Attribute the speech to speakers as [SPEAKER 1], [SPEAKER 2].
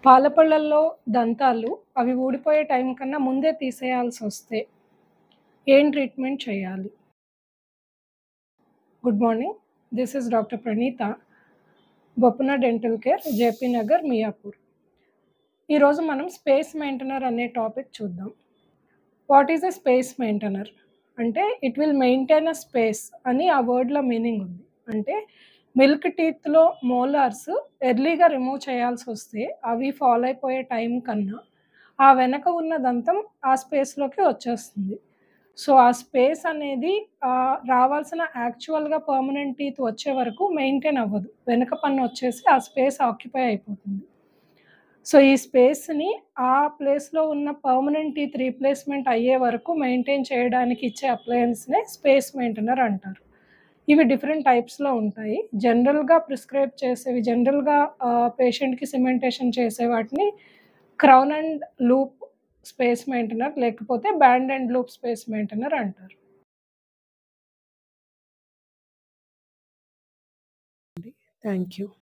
[SPEAKER 1] పాలపళ్ళల్లో దంతాలు అవి ఊడిపోయే టైం కన్నా ముందే తీసేయాల్సొస్తే ఏం ట్రీట్మెంట్ చేయాలి? Good morning. This is doctor Praneetha, Boppana dental care, JP Nagar, Miyapur. ఈరోజు మనం స్పేస్ మెయింటెనర్ అనే టాపిక్ చూద్దాం. What is a space maintainer? అంటే it will maintain a space అని ఆ వర్డ్‌లో మీనింగ్ ఉంది. అంటే మిల్క్ టీత్‌లో మోలార్స్ ఎర్లీగా రిమూవ్ చేయాల్సొస్తే అవి ఫాల్ అయిపోయే టైం కన్నా ఆ వెనక ఉన్న దంతం ఆ స్పేస్‌లోకి వచ్చేస్తుంది. సో, ఆ స్పేస్ అనేది రావాల్సిన యాక్చువల్‌గా పర్మనెంట్ టీత్ వచ్చే వరకు మెయింటైన్ అవ్వదు. వెనక పన్ను వచ్చేసి ఆ స్పేస్ ఆక్యుపై అయిపోతుంది. సో, ఈ స్పేస్‌ని ఆ ప్లేస్‌లో ఉన్న పర్మనెంట్ టీత్ రీప్లేస్‌మెంట్ అయ్యే వరకు మెయింటైన్ చేయడానికి ఇచ్చే అప్లయన్స్‌నే స్పేస్ మెయింటెనర్ అంటారు. ఇవి డిఫరెంట్ టైప్స్‌లో ఉంటాయి. జనరల్‌గా పేషెంట్‌కి సిమెంటేషన్ చేసే వాటిని crown and loop space maintainer లేకపోతే band and loop space maintainer అంటారు. Thank you.